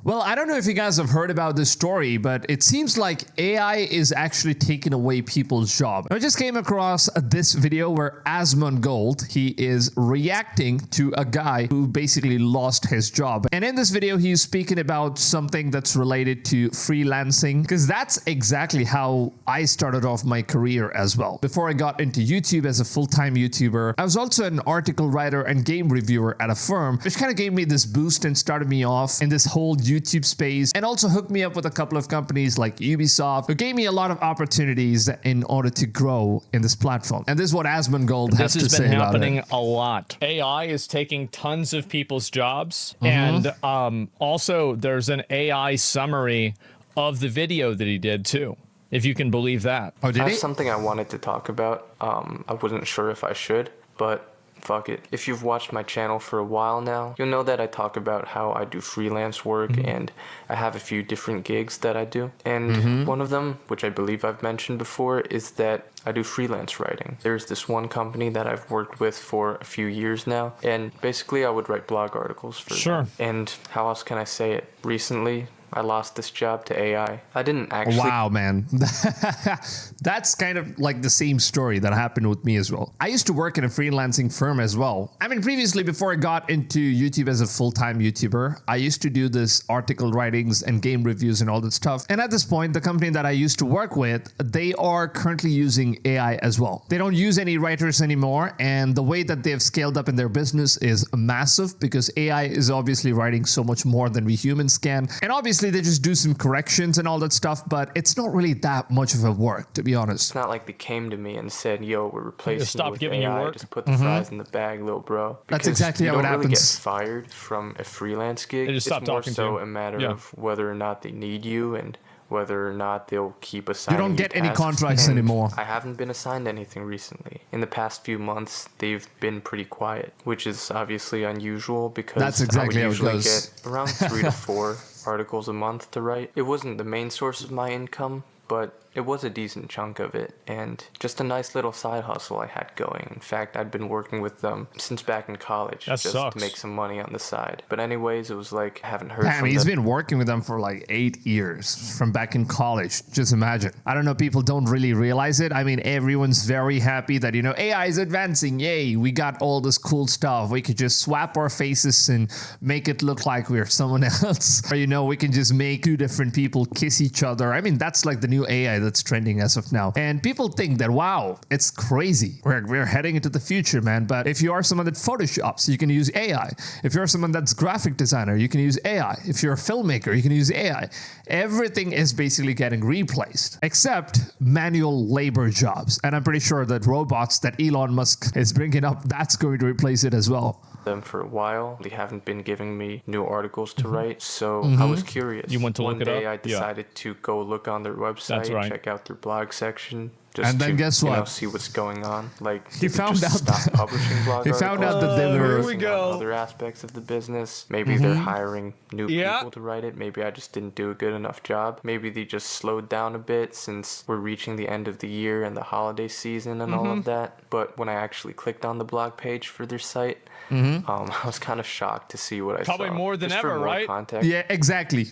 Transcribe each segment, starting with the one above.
Well, I don't know if you guys have heard about this story, but it seems like AI is actually taking away people's job. I just came across this video where Asmongold, he is reacting to a guy who basically lost his job. And in this video, he's speaking about something that's related to freelancing, because that's exactly how I started off my career as well. Before I got into YouTube as a full-time YouTuber, I was also an article writer and game reviewer at a firm, which kind of gave me this boost and started me off in this whole YouTube space, and also hooked me up with a couple of companies like Ubisoft, who gave me a lot of opportunities in order to grow in this platform. And this is what Asmongold has to say about it. This has been happening a lot. AI is taking tons of people's jobs, and also there's an AI summary of the video that he did too, if you can believe that. Oh, did he? That's something I wanted to talk about. I wasn't sure if I should, but fuck it. If you've watched my channel for a while now, you'll know that I talk about how I do freelance work and I have a few different gigs that I do. And one of them, which I believe I've mentioned before, is that I do freelance writing. There's this one company that I've worked with for a few years now, and basically I would write blog articles for them. And how else can I say it? Recently, I lost this job to AI. I didn't actually... Wow, man. That's kind of like the same story that happened with me as well. I used to work in a freelancing firm as well. I mean, previously, before I got into YouTube as a full-time YouTuber, I used to do this article writings and game reviews and all that stuff. And at this point, the company that I used to work with, they are currently using AI as well. They don't use any writers anymore. And the way that they've scaled up in their business is massive, because AI is obviously writing so much more than we humans can. And obviously, they just do some corrections and all that stuff, but it's not really that much of a work, to be honest. It's not like they came to me and said, yo, we're replacing you with giving AI. you work. Just put the fries in the bag, little bro. That's exactly how it You don't really happens. get fired from a freelance gig. They just It's stop more talking to so you. a matter of whether or not they need you and whether or not they'll keep assigning You don't get any tasks. contracts And anymore. I haven't been assigned anything recently. In the past few months, they've been pretty quiet, which is obviously unusual because That's exactly I how would it usually goes. get around 3 to 4 articles a month to write. It wasn't the main source of my income, but it was a decent chunk of it, and just a nice little side hustle I had going. In fact, I'd been working with them since back in college, just to make some money on the side. But anyways, it was like, I haven't heard from them. He's been working with them for like 8 years from back in college. Just imagine. I don't know, people don't really realize it. I mean, everyone's very happy that, you know, AI is advancing. Yay, we got all this cool stuff. We could just swap our faces and make it look like we're someone else. Or, you know, we can just make two different people kiss each other. I mean, that's like the new AI that's trending as of now. And people think that, wow, it's crazy. We're heading into the future, man. But if you are someone that photoshops, you can use AI. If you're someone that's graphic designer, you can use AI. If you're a filmmaker, you can use AI. Everything is basically getting replaced, except manual labor jobs. And I'm pretty sure that robots that Elon Musk is bringing up, that's going to replace it as well. Them for a while. They haven't been giving me new articles to write, so I was curious. You went to look it up? One day I decided to go look on their website, check out their blog section, just and then to, guess what? You know, see what's going on. Like, he found out stop publishing blog he articles. found out that they were Other aspects of the business. Maybe they're hiring new people to write it. Maybe I just didn't do a good enough job. Maybe they just slowed down a bit since we're reaching the end of the year and the holiday season and all of that. But when I actually clicked on the blog page for their site, I was kind of shocked to see what I saw. Probably more than Just ever, for more right? Context. Yeah, exactly.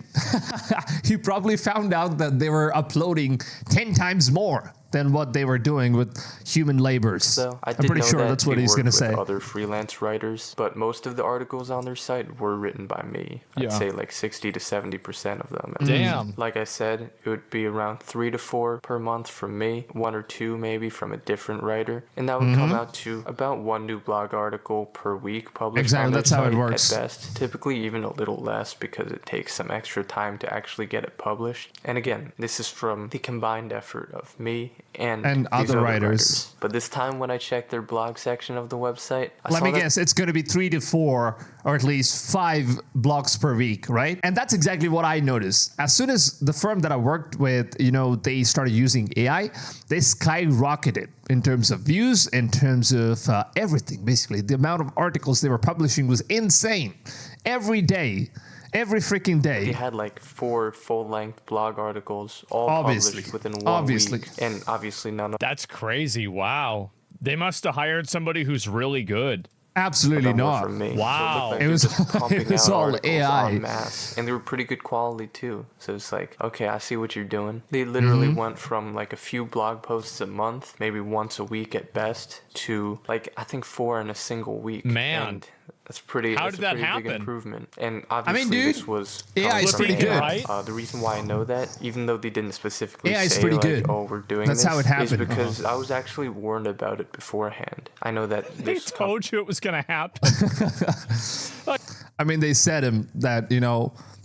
He probably found out that they were uploading 10 times more than what they were doing with human labors. So I'm pretty sure that's what he's going to say. Other freelance writers, but most of the articles on their site were written by me. I'd say like 60 to 70% of them. Damn. Like I said, it would be around 3 to 4 per month from me, 1 or 2 maybe from a different writer, and that would come out to about 1 new blog article per week published on their That's how it site works. at best. Typically even a little less because it takes some extra time to actually get it published. And again, this is from the combined effort of me and these other writers. But this time when I checked their blog section of the website, Let me guess, it's going to be 3 to 4 or at least 5 blogs per week, right? And that's exactly what I noticed. As soon as the firm that I worked with, you know, they started using AI, they skyrocketed in terms of views, in terms of everything, basically. The amount of articles they were publishing was insane. Every day. Every freaking day. They had like 4 full-length blog articles, all published within 1 week. And obviously none of... That's crazy. Wow. They must have hired somebody who's really good. Absolutely got more not. from me. Wow. So It it was- was just pumping it was out all articles AI. en masse, and they were pretty good quality too. So it's like, okay, I see what you're doing. They literally went from like a few blog posts a month, maybe once a week at best, to like I think 4 in a single week. Man. And that's pretty. How that's did a that pretty happen? big improvement. And obviously, dude, this was AI coming is from pretty good. Right? The reason why I know that, even though they didn't specifically AI is say pretty like, good. "Oh, we're doing That's this," how it is happened. because I was actually warned about it beforehand. I know that They this told you it was going to happen. I mean, they said him that,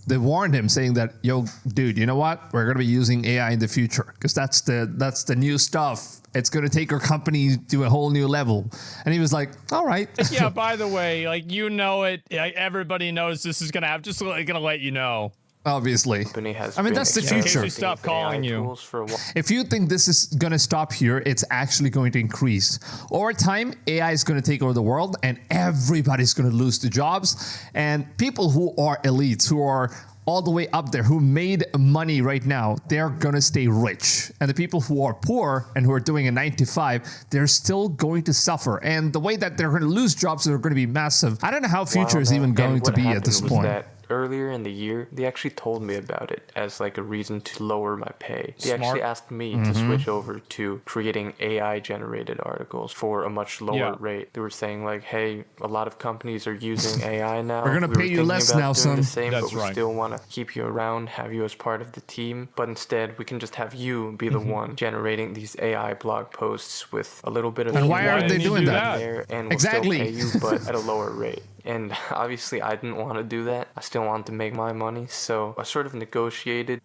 they warned him saying that, yo, dude, you know what? We're going to be using AI in the future because that's the new stuff. It's going to take our company to a whole new level. And he was like, all right. Yeah, by the way, like, you know it. Like, everybody knows this is going to happen. Just going to let you know. Obviously. company has I mean, been that's the experimenting future. In case we stop with AI calling you. tools for a while. If you think this is going to stop here, it's actually going to increase. Over time, AI is going to take over the world and everybody's going to lose their jobs. And people who are elites, who are all the way up there, who made money right now, they're going to stay rich. And the people who are poor and who are doing a 9-to-5, they're still going to suffer. And the way that they're going to lose jobs are going to be massive. I don't know how future is Wow, even man. going And to what be at happened this was point. that earlier in the year, they actually told me about it as like a reason to lower my pay. They Smart. actually asked me to switch over to creating AI generated articles for a much lower Yeah. rate. They were saying like, hey, a lot of companies are using AI now. We're gonna We were pay you thinking less about now, doing son. the same, That's but we right. still want to keep you around, have you as part of the team. But instead, we can just have you be the one generating these AI blog posts with a little bit of And why humor aren't they in doing that? there, and we'll Exactly. still pay you, but at a lower rate. And obviously, I didn't want to do that. I still wanted to make my money, so I sort of negotiated.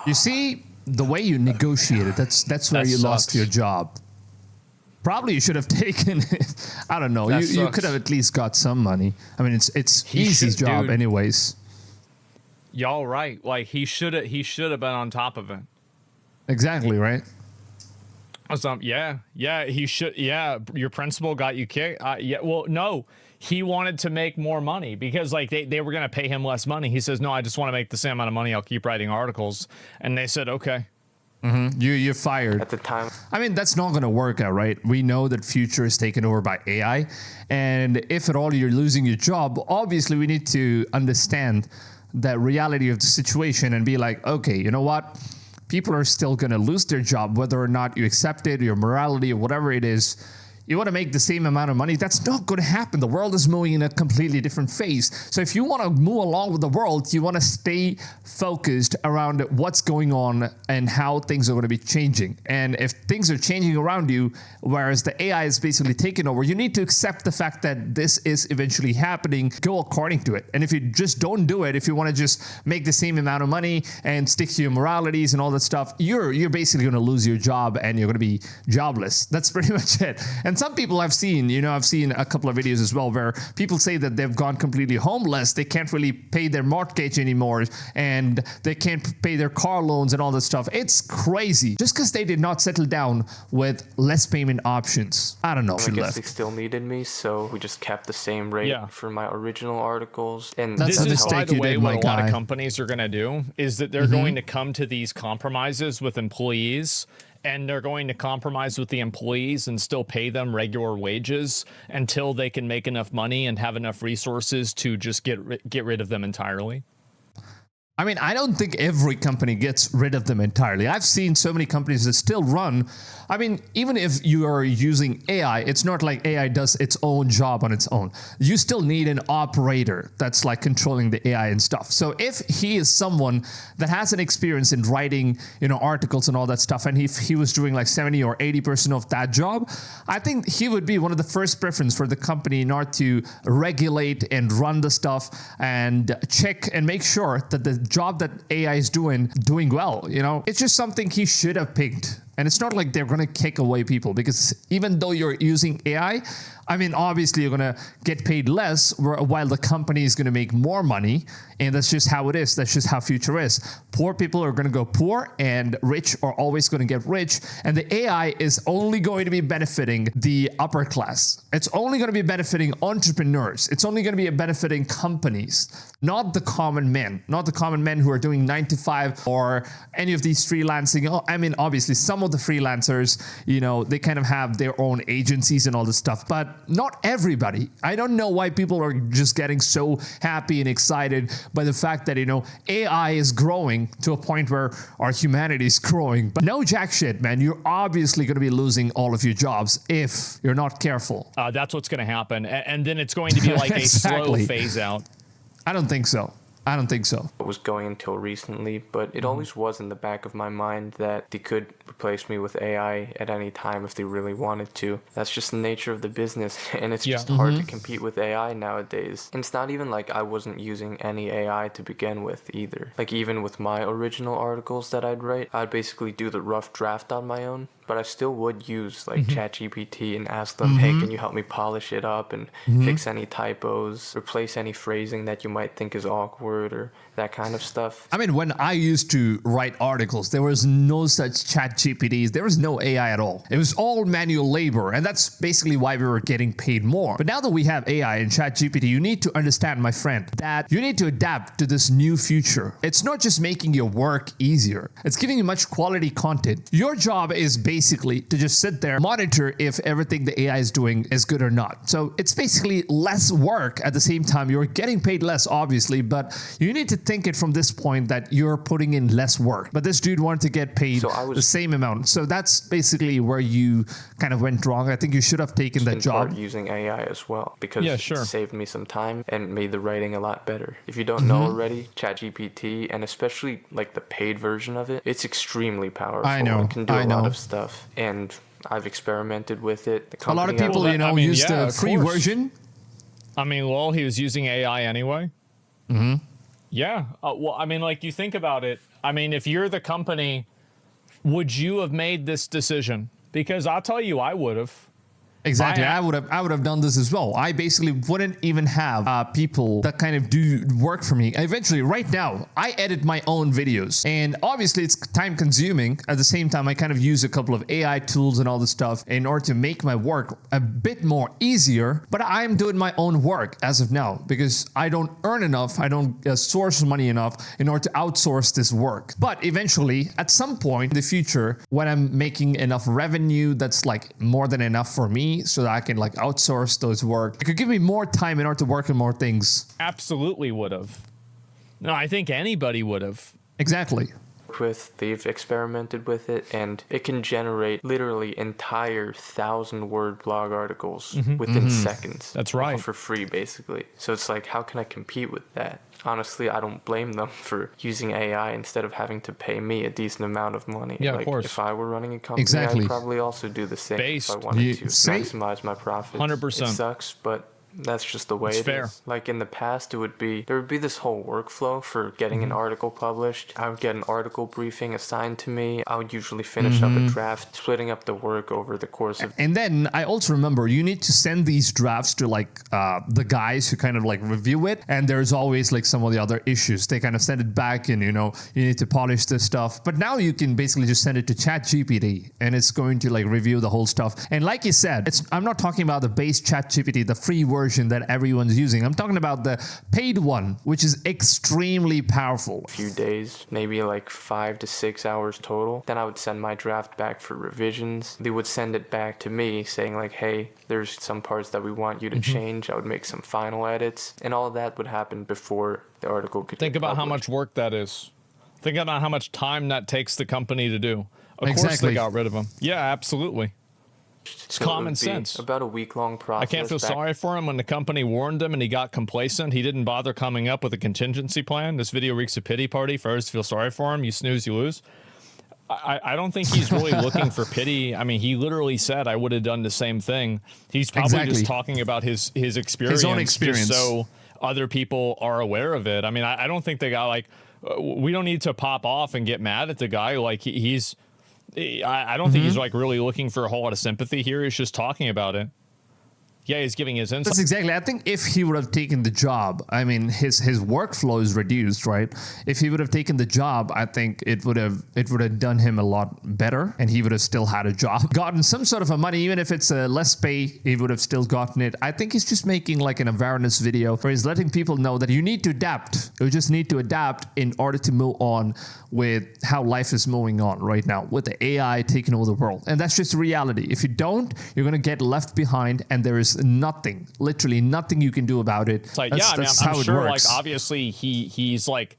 You see, the way you negotiated, that's where That you lost sucks. your job. Probably you should have taken it. I don't know. That You sucks. could have at least got some money. I mean, it's He easy should- job dude. anyways. Y'all right. Like, he should have been on top of it. Exactly, right? Yeah, he should. Yeah, your principal got you kicked. Yeah, well, no, he wanted to make more money because like they were gonna pay him less money. He says, no, I just want to make the same amount of money. I'll keep writing articles, and they said, okay. You're fired. At the time, I mean, that's not going to work out, right? We know that future is taken over by AI. And if at all you're losing your job, obviously we need to understand the reality of the situation and be like, okay, you know what? People are still going to lose their job, whether or not you accept it, your morality or whatever it is. You want to make the same amount of money. That's not going to happen. The world is moving in a completely different phase. So if you want to move along with the world, you want to stay focused around what's going on and how things are going to be changing. And if things are changing around you, whereas the AI is basically taking over, you need to accept the fact that this is eventually happening. Go according to it. And if you just don't do it, if you want to just make the same amount of money and stick to your moralities and all that stuff, you're basically going to lose your job and you're going to be jobless. That's pretty much it. And some people I've seen a couple of videos as well where people say that they've gone completely homeless. They can't really pay their mortgage anymore and they can't pay their car loans and all this stuff. It's crazy. Just because they did not settle down with less payment options. I don't know. I She guess left. they still needed me, so we just kept the same rate Yeah. for my original articles. And That's This a is, by mistake the you way, did, what my a lot of guy. companies are going to do is that they're going to come to these compromises with employees, and they're going to compromise with the employees and still pay them regular wages until they can make enough money and have enough resources to just get rid of them entirely. I mean, I don't think every company gets rid of them entirely. I've seen so many companies that still run. I mean, even if you are using AI, it's not like AI does its own job on its own. You still need an operator that's like controlling the AI and stuff. So if he is someone that has an experience in writing, articles and all that stuff, and if he was doing like 70 or 80% of that job, I think he would be one of the first preference for the company in order to regulate and run the stuff and check and make sure that the job that AI is doing well. It's just something he should have picked. And it's not like they're going to kick away people, because even though you're using AI, I mean, obviously you're going to get paid less while the company is going to make more money. And that's just how it is. That's just how future is. Poor people are going to go poor and rich are always going to get rich. And the AI is only going to be benefiting the upper class. It's only going to be benefiting entrepreneurs. It's only going to be benefiting companies, not the common men, not the common men who are doing 9 to 5 or any of these freelancing. Oh, I mean, obviously some of the freelancers, you know, they kind of have their own agencies and all this stuff, but not everybody. I don't know why people are just getting so happy and excited by the fact that, you know, AI is growing to a point where our humanity is growing. But no jack shit, man. You're obviously going to be losing all of your jobs if you're not careful. That's what's going to happen. And then it's going to be like a slow phase out. I don't think so. I don't think so. It was going until recently, but it always was in the back of my mind that they could replace me with AI at any time if they really wanted to. That's just the nature of the business, and it's just hard to compete with AI nowadays. And it's not even like I wasn't using any AI to begin with either. Like even with my original articles that I'd write, I'd basically do the rough draft on my own. But I still would use like ChatGPT and ask them, hey, can you help me polish it up and fix any typos, replace any phrasing that you might think is awkward or that kind of stuff. I mean, when I used to write articles, there was no such ChatGPTs. There was no AI at all. It was all manual labor. And that's basically why we were getting paid more. But now that we have AI and ChatGPT, you need to understand, my friend, that you need to adapt to this new future. It's not just making your work easier. It's giving you much quality content. Your job is basically to just sit there, monitor if everything the AI is doing is good or not. So it's basically less work. At the same time, you're getting paid less, obviously, but you need to think it from this point that you're putting in less work. But this dude wanted to get paid the same amount. So that's basically where you kind of went wrong. I think you should have taken that job. Using AI as well, because it saved me some time and made the writing a lot better. If you don't know already, ChatGPT, and especially like the paid version of it, it's extremely powerful. I know. It can do a lot of stuff. And I've experimented with it. A lot of people, use the free version. I mean, well, he was using AI anyway. Yeah. Well, I mean, like, you think about it. I mean, if you're the company, would you have made this decision? Because I'll tell you, I would have. Exactly. I would have done this as well. I basically wouldn't even have people that kind of do work for me. Eventually, right now, I edit my own videos. And obviously, it's time consuming. At the same time, I kind of use a couple of AI tools and all this stuff in order to make my work a bit more easier. But I'm doing my own work as of now because I don't earn enough. I don't source money enough in order to outsource this work. But eventually, at some point in the future, when I'm making enough revenue that's like more than enough for me, so that I can like outsource those work. It could give me more time in order to work on more things. Absolutely would have. No, I think anybody would have. Exactly. They've experimented with it, and it can generate literally entire 1,000-word blog articles within seconds. That's right. For free, basically. So it's like, how can I compete with that? Honestly, I don't blame them for using AI instead of having to pay me a decent amount of money. Yeah, like, of course. If I were running a company, I'd probably also do the same if I wanted to maximize my profits. 100%. It sucks, but that's just the way it's it fair. is. Like in the past, there would be this whole workflow for getting an article published. I would get an article briefing assigned to me. I would usually finish up a draft, splitting up the work over the course of. And then I also remember you need to send these drafts to like the guys who kind of like review it. And there's always like some of the other issues. They kind of send it back and, you need to polish this stuff. But now you can basically just send it to ChatGPT and it's going to like review the whole stuff. And like you said, I'm not talking about the base ChatGPT, the free version that everyone's using. I'm talking about the paid one, which is extremely powerful. A few days, maybe like 5 to 6 hours total. Then I would send my draft back for revisions. They would send it back to me saying like, hey, there's some parts that we want you to change. I would make some final edits, and all of that would happen before the article could Think about how much work that is. Think about how much time that takes the company to do. Of course they got rid of them. Yeah, absolutely. It's common sense. About a week-long process. I can't feel sorry for him when the company warned him and he got complacent. He didn't bother coming up with a contingency plan. This video reeks a pity party for others to feel sorry for him. You snooze, you lose. I don't think he's really looking for pity. I mean, he literally said, I would have done the same thing. He's probably just talking about his experience. His own experience. Just so other people are aware of it. I mean, I don't think the guy, like, we don't need to pop off and get mad at the guy. Like, I don't think he's like really looking for a whole lot of sympathy here. He's just talking about it. Yeah, he's giving his insight. That's exactly. I think if he would have taken the job, I mean, his workflow is reduced, right? If he would have taken the job, I think it would have done him a lot better, and he would have still had a job, gotten some sort of a money, even if it's a less pay, he would have still gotten it. I think he's just making like an awareness video where he's letting people know that you need to adapt. You just need to adapt in order to move on with how life is moving on right now with the AI taking over the world. And that's just reality. If you don't, you're going to get left behind, and there is nothing, literally nothing you can do about it. It's like, that's, yeah, I mean, that's I'm how it sure, works. like, obviously he's like,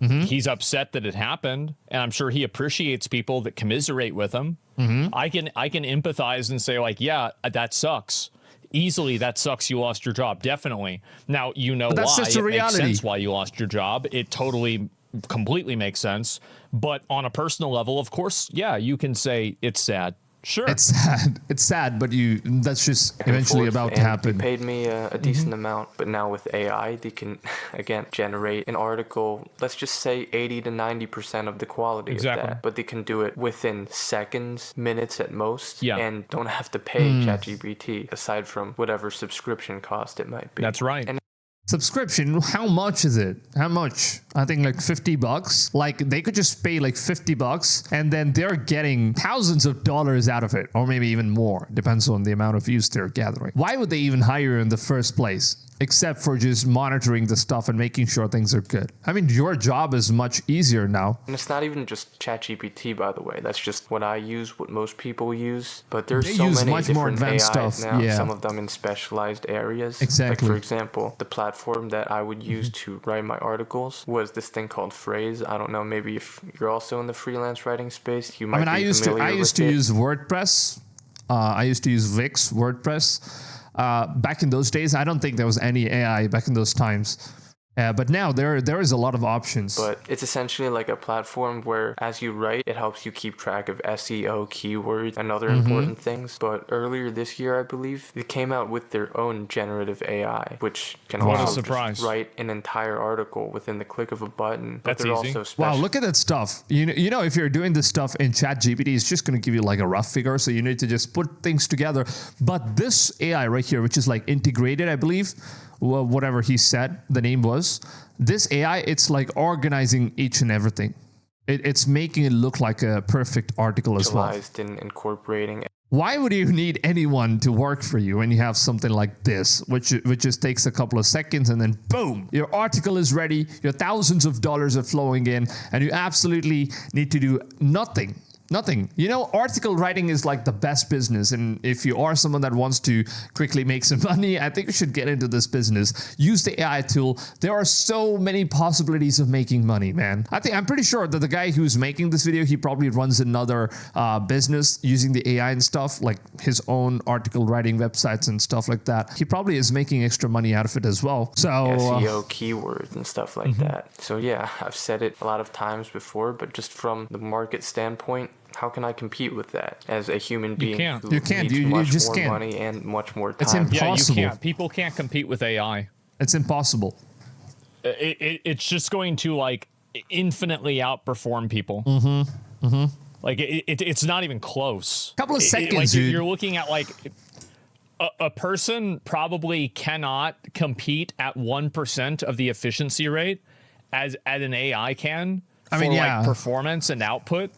he's upset that it happened, and I'm sure he appreciates people that commiserate with him. I can empathize and say, like, yeah, that sucks. Easily, that sucks. You lost your job. Definitely. Now, you know why. It makes sense why you lost your job. It totally, completely makes sense. But on a personal level, of course, yeah, you can say it's sad. Sure. It's sad. It's sad, but that's just eventually about to happen. They paid me a decent amount, but now with AI, they can, again, generate an article, let's just say 80 to 90% of the quality of that. But they can do it within seconds, minutes at most, and don't have to pay ChatGPT, aside from whatever subscription cost it might be. That's right. And subscription, how much is it? How much? I think like $50. Like they could just pay like $50 and then they're getting thousands of dollars out of it, or maybe even more. Depends on the amount of views they're gathering. Why would they even hire you in the first place? Except for just monitoring the stuff and making sure things are good. I mean, your job is much easier now. And it's not even just ChatGPT, by the way. That's just what I use, what most people use. But there's They so use many much more different advanced AIs stuff. now, Yeah. some of them in specialized areas. Exactly. Like, for example, the platform that I would use to write my articles was this thing called Phrase. I don't know, maybe if you're also in the freelance writing space, you might be familiar with it. I used to use WordPress. I used to use Wix WordPress. Back in those days, I don't think there was any AI back in those times. But now there is a lot of options. But it's essentially like a platform where as you write, it helps you keep track of SEO, keywords, and other important things. But earlier this year, I believe, they came out with their own generative AI, which can also just write an entire article within the click of a button. But That's they're easy. also special. Wow, look at that stuff. You know, if you're doing this stuff in ChatGPT, it's just going to give you like a rough figure. So you need to just put things together. But this AI right here, which is like integrated, I believe, whatever he said the name was, this AI, it's like organizing each and everything. It's making it look like a perfect article as well. In incorporating. Why would you need anyone to work for you when you have something like this, which just takes a couple of seconds and then boom, your article is ready, your thousands of dollars are flowing in, and you absolutely need to do nothing. Nothing. You know, article writing is like the best business. And if you are someone that wants to quickly make some money, I think you should get into this business. Use the AI tool. There are so many possibilities of making money, man. I'm pretty sure that the guy who's making this video, he probably runs another business using the AI and stuff, like his own article writing websites and stuff like that. He probably is making extra money out of it as well. So SEO keywords and stuff like that. So yeah, I've said it a lot of times before, but just from the market standpoint, how can I compete with that as a human being who needs much more money and much more time? It's impossible. Yeah, you can't. People can't compete with AI. It's impossible. It's just going to like infinitely outperform people. Like it's not even close. Couple of seconds, like dude. You're looking at like a person probably cannot compete at 1% of the efficiency rate as an AI can. Like performance and output.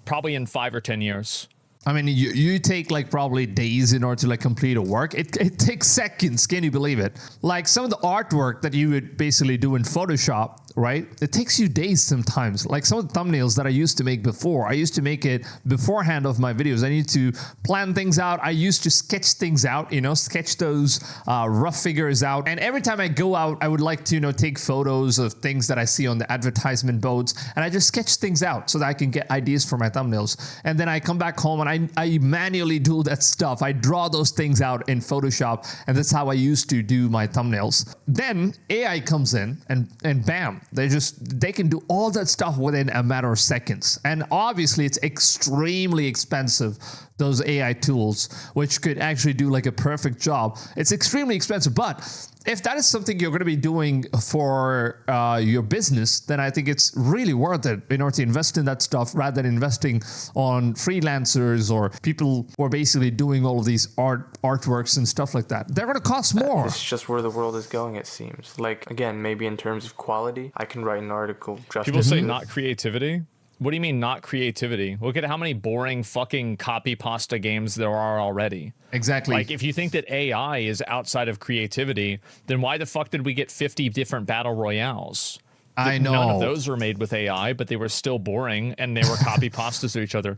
Probably in 5 or 10 years. I mean, you take like probably days in order to like complete a work. It takes seconds. Can you believe it? Like some of the artwork that you would basically do in Photoshop, right? It takes you days sometimes. Like some of the thumbnails that I used to make before, I used to make it beforehand of my videos. I need to plan things out. I used to sketch things out, you know, sketch those rough figures out. And every time I go out, I would like to, you know, take photos of things that I see on the advertisement boards. And I just sketch things out so that I can get ideas for my thumbnails. And then I come back home and I manually do that stuff. I draw those things out in Photoshop, and that's how I used to do my thumbnails. Then AI comes in and bam, they can do all that stuff within a matter of seconds. And obviously it's extremely expensive those AI tools, which could actually do like a perfect job. It's extremely expensive, but if that is something you're going to be doing for your business, then I think it's really worth it in order to invest in that stuff rather than investing on freelancers or people who are basically doing all of these artworks and stuff like that. They're going to cost more. It's just where the world is going, it seems. Like, again, maybe in terms of quality, I can write an article just People say not creativity. What do you mean not creativity? Look at how many boring fucking copy pasta games there are already. Exactly. Like, if you think that AI is outside of creativity, then why the fuck did we get 50 different battle royales? I know. None of those were made with AI, but they were still boring and they were copy pastas to each other.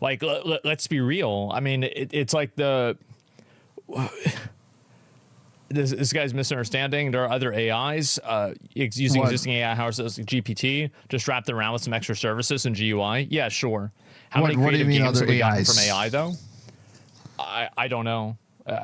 Like, let's be real. I mean, it's like this guy's misunderstanding. There are other AIs using existing AI houses like GPT, just wrap them around with some extra services and GUI. Yeah, sure. How many creative games have we gotten from AI though? I don't know.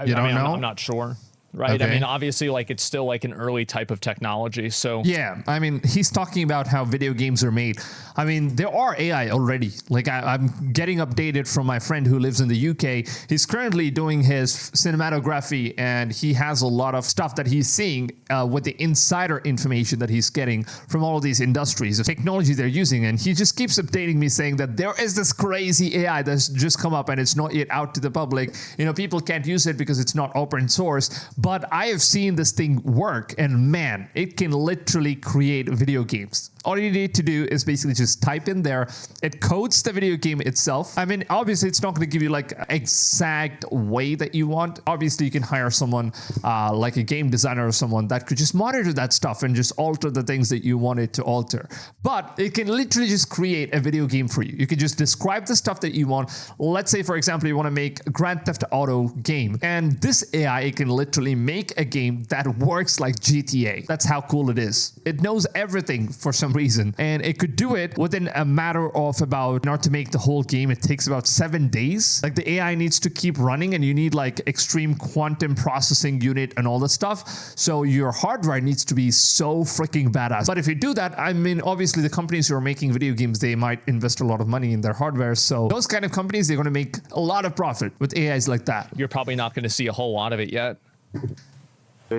You don't know? I'm not sure. Right. Okay. I mean, obviously, like, it's still like an early type of technology. So yeah, I mean, he's talking about how video games are made. I mean, there are AI already. Like, I'm getting updated from my friend who lives in the UK. He's currently doing his cinematography, and he has a lot of stuff that he's seeing with the insider information that he's getting from all of these industries, the technology they're using. And he just keeps updating me saying that there is this crazy AI that's just come up and it's not yet out to the public. You know, people can't use it because it's not open source. But I have seen this thing work, and man, it can literally create video games. All you need to do is basically just type in there. It codes the video game itself. I mean, obviously, it's not going to give you like exact way that you want. Obviously, you can hire someone like a game designer or someone that could just monitor that stuff and just alter the things that you want it to alter. But it can literally just create a video game for you. You can just describe the stuff that you want. Let's say, for example, you want to make a Grand Theft Auto game, and this AI, it can literally make a game that works like GTA. That's how cool it is. It knows everything for some reason, and it could do it within a matter of about, in order to make the whole game, it takes about 7 days. Like, the AI needs to keep running, and you need like extreme quantum processing unit and all that stuff. So your hardware needs to be so freaking badass. But if you do that, I mean, obviously the companies who are making video games, they might invest a lot of money in their hardware. So those kind of companies, they're going to make a lot of profit with AIs like that. you're probably not going to see a whole lot of it yet.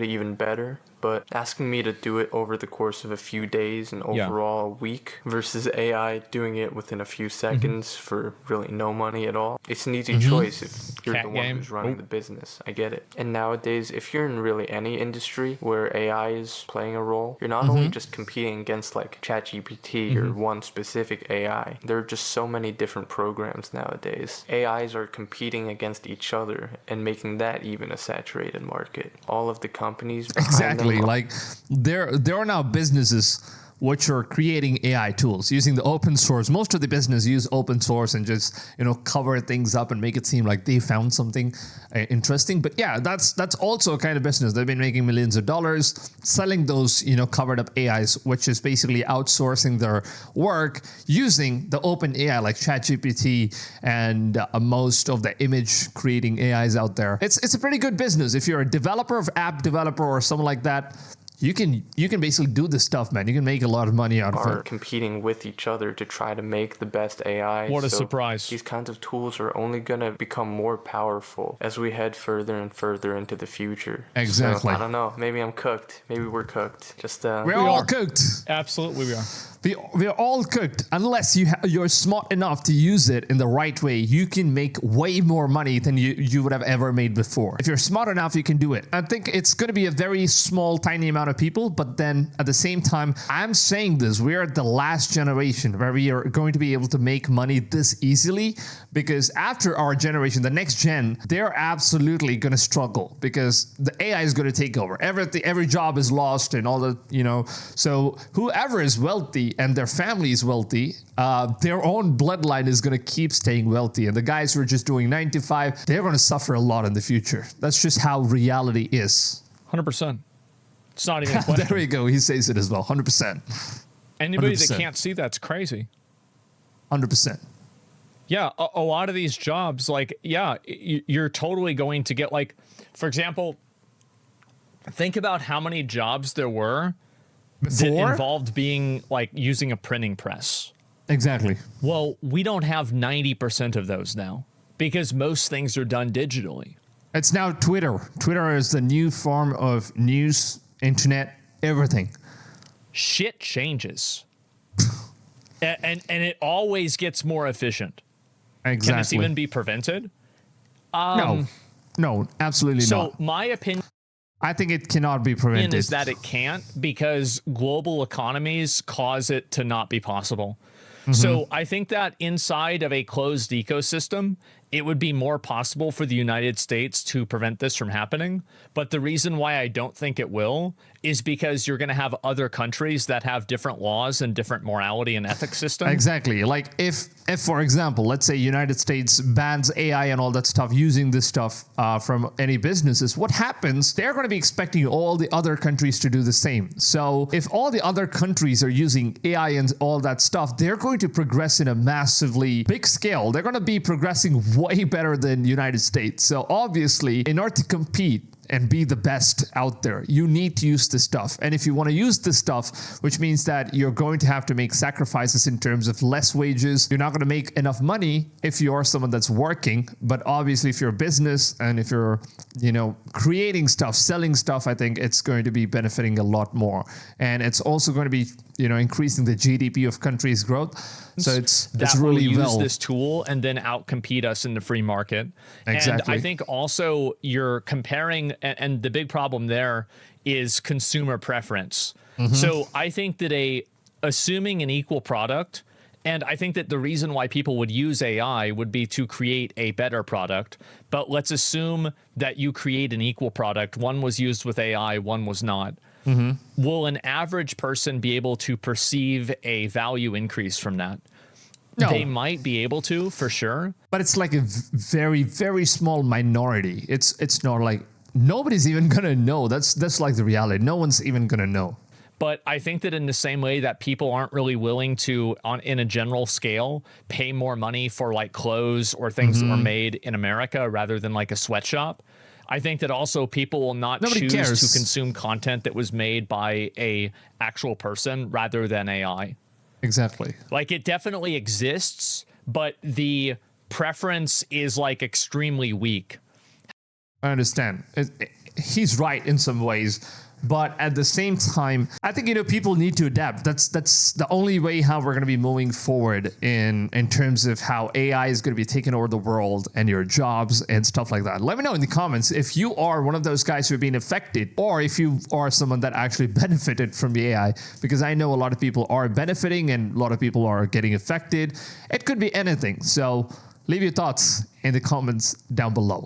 even better, but asking me to do it over the course of a few days and overall a week versus AI doing it within a few seconds for really no money at all. It's an easy choice if you're the one who's running the business. I get it. And nowadays, if you're in really any industry where AI is playing a role, you're not only just competing against like ChatGPT or one specific AI. There are just so many different programs nowadays. AIs are competing against each other and making that even a saturated market. All of the companies behind them, like there are now businesses which are creating AI tools using the open source. Most of the business use open source and just, you know, cover things up and make it seem like they found something interesting. But yeah, that's also a kind of business. They've been making millions of dollars selling those, you know, covered up AIs, which is basically outsourcing their work using the open AI like ChatGPT and most of the image creating AIs out there. It's a pretty good business. If you're a developer, of app developer or something like that, you can basically do this stuff, man. You can make a lot of money out of it. Are competing with each other to try to make the best AI. What a surprise. These kinds of tools are only going to become more powerful as we head further and further into the future. Exactly. So, I don't know. Maybe I'm cooked. Maybe we're cooked. Just we're all cooked. Absolutely, we are. We're all cooked. Unless you're smart enough to use it in the right way, you can make way more money than you would have ever made before. If you're smart enough, you can do it. I think it's going to be a very small, tiny amount of people, but then at the same time, I'm saying this, we're the last generation where we are going to be able to make money this easily, because after our generation, the next gen, they're absolutely going to struggle because the AI is going to take over. Every job is lost and all the, you know, so whoever is wealthy and their family is wealthy, their own bloodline is going to keep staying wealthy. And the guys who are just doing 9 to 5, they're going to suffer a lot in the future. That's just how reality is. 100%. It's not even a question. There we go. He says it as well. 100%. Anybody 100%. that can't see that's crazy. 100%. Yeah, a lot of these jobs, like, yeah, you're totally going to get, like, for example, think about how many jobs there were that involved being, like, using a printing press. Exactly. Well, we don't have 90% of those now. because most things are done digitally. It's now Twitter. Twitter is the new form of news, internet, everything. Shit changes. and it always gets more efficient. Exactly. Can this even be prevented? No, absolutely not. So my opinion I think it cannot be prevented. is that it can't, because global economies cause it to not be possible. So I think that inside of a closed ecosystem, it would be more possible for the United States to prevent this from happening. But the reason why I don't think it will is because you're going to have other countries that have different laws and different morality and ethics systems. Exactly. Like if for example, let's say United States bans AI and all that stuff, using this stuff from any businesses, what happens? They're going to be expecting all the other countries to do the same. So if all the other countries are using AI and all that stuff, they're going to progress in a massively big scale. They're going to be progressing way better than United States. So obviously, in order to compete and be the best out there, you need to use this stuff. And if you want to use this stuff, which means that you're going to have to make sacrifices in terms of less wages, you're not going to make enough money if you're someone that's working. But obviously, if you're a business and if you're, creating stuff, selling stuff, I think it's going to be benefiting a lot more. And it's also going to be, increasing the GDP of countries' growth. So it's really will use this tool and then outcompete us in the free market. Exactly. And I think also you're comparing, and the big problem there is consumer preference. So I think that assuming an equal product, and I think that the reason why people would use AI would be to create a better product. But let's assume that you create an equal product. One was used with AI, one was not. Will an average person be able to perceive a value increase from that? No. They might be able to, for sure. But it's like a very, very small minority. It's not like nobody's even going to know. That's like the reality. No one's even going to know. But I think that in the same way that people aren't really willing to, in a general scale, pay more money for like clothes or things that were made in America rather than like a sweatshop, I think that also people will not choose to consume content that was made by a actual person rather than AI. Exactly. Like it definitely exists, but the preference is like extremely weak. I understand. He's right in some ways. But at the same time, I think, people need to adapt. That's the only way how we're going to be moving forward in terms of how AI is going to be taking over the world and your jobs and stuff like that. Let me know in the comments if you are one of those guys who are being affected, or if you are someone that actually benefited from the AI, because I know a lot of people are benefiting and a lot of people are getting affected. It could be anything. So leave your thoughts in the comments down below.